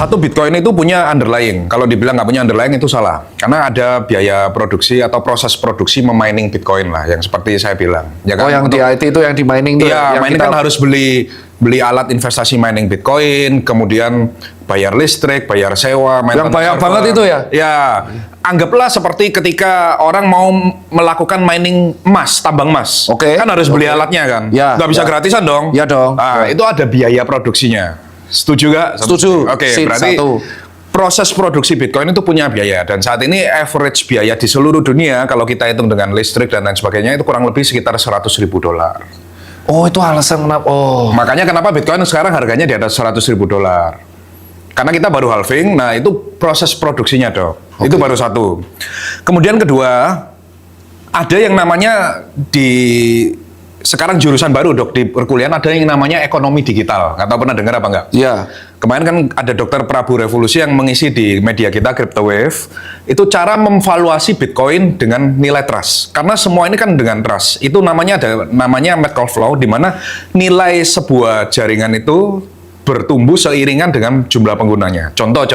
Satu Bitcoin itu punya underlying. Kalau dibilang nggak punya underlying itu salah. Karena ada biaya produksi atau proses produksi memining Bitcoin lah, yang seperti saya bilang. Ya kan? Oh, yang di IT itu yang di mining tuh. Iya, yang mining kan harus beli alat investasi mining Bitcoin, kemudian bayar listrik, bayar sewa, yang banyak server. banget itu ya. Ya, anggaplah seperti ketika orang mau melakukan mining emas, tambang emas. Oke. Kan harus beli alatnya kan. Ya, Nggak bisa ya. gratisan dong. Ya dong. Nah, itu ada biaya produksinya. Setuju nggak? Setuju. Oke, Sip, berarti satu. proses produksi Bitcoin itu punya biaya, dan saat ini average biaya di seluruh dunia kalau kita hitung dengan listrik dan lain sebagainya itu kurang lebih sekitar $100.000. Oh, itu alasan kenapa. Oh. Makanya kenapa Bitcoin sekarang harganya di atas $100.000. Karena kita baru halving, nah itu proses produksinya dok. Oke. Itu baru satu. Kemudian kedua, ada yang namanya sekarang jurusan baru dok di perkuliahan ada yang namanya ekonomi digital. Nggak tahu pernah dengar apa nggak? Iya. Kemarin kan ada Dr. Prabu Revolusi yang mengisi di media kita Crypto Wave, itu cara memvaluasi Bitcoin dengan nilai trust. Karena semua ini kan dengan trust. Itu namanya Metcalfe Law, di mana nilai sebuah jaringan itu bertumbuh seiringan dengan jumlah penggunanya. Contoh,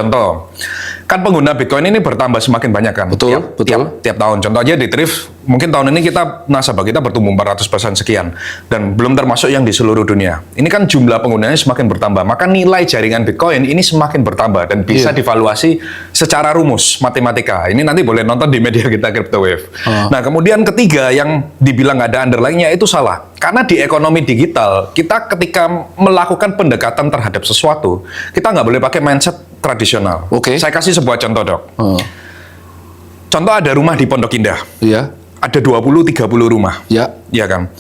kan pengguna Bitcoin ini bertambah semakin banyak kan? Betul, betul. Tiap tahun. Contoh aja di Thrift, mungkin tahun ini nasabah kita bertumbuh 400% sekian. Dan belum termasuk yang di seluruh dunia. Ini kan jumlah penggunanya semakin bertambah. Maka nilai jaringan Bitcoin ini semakin bertambah. Dan bisa divaluasi secara rumus, matematika. Ini nanti boleh nonton di media kita Crypto Wave. Nah, kemudian ketiga yang dibilang nggak ada underlying-nya itu salah. Karena di ekonomi digital, kita ketika melakukan pendekatan terhadap sesuatu, kita nggak boleh pakai mindset tradisional. Oke. Saya kasih sebuah contoh, dok. Contoh ada rumah di Pondok Indah. Iya. Ada 20-30 rumah. Ya. Iya kan?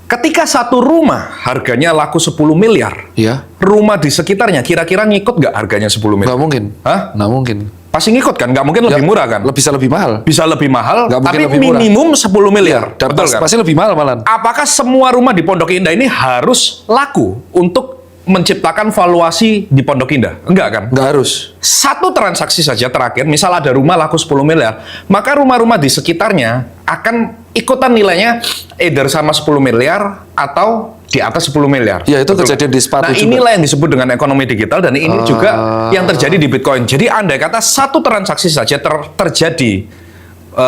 Ketika satu rumah harganya laku 10 miliar, Iya. rumah di sekitarnya kira-kira ngikut nggak harganya 10 miliar? Nggak mungkin. Hah? Nggak mungkin. Pasti ngikut kan? Nggak mungkin lebih murah kan? Bisa lebih mahal. Bisa lebih mahal, Nggak mungkin tapi lebih murah. minimum 10 miliar. Dan Betul kan? pasti lebih mahal malah. Apakah semua rumah di Pondok Indah ini harus laku untuk menciptakan valuasi di Pondok Indah? Enggak kan? Nggak harus. Satu transaksi saja terakhir, misal ada rumah laku 10 miliar, maka rumah-rumah di sekitarnya akan ikutan nilainya either sama 10 miliar atau di atas 10 miliar. Ya, itu Betul. kejadian di sepatu Nah, juga. inilah yang disebut dengan ekonomi digital, dan ini juga yang terjadi di Bitcoin. Jadi andai kata satu transaksi saja terjadi,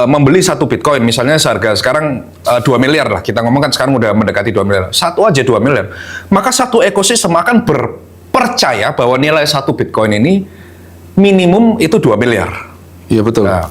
membeli satu Bitcoin, misalnya seharga sekarang 2 miliar lah, kita ngomong kan sekarang udah mendekati 2 miliar, satu aja 2 miliar, maka satu ekosistem akan percaya bahwa nilai satu Bitcoin ini minimum itu 2 miliar. Iya, betul. Nah,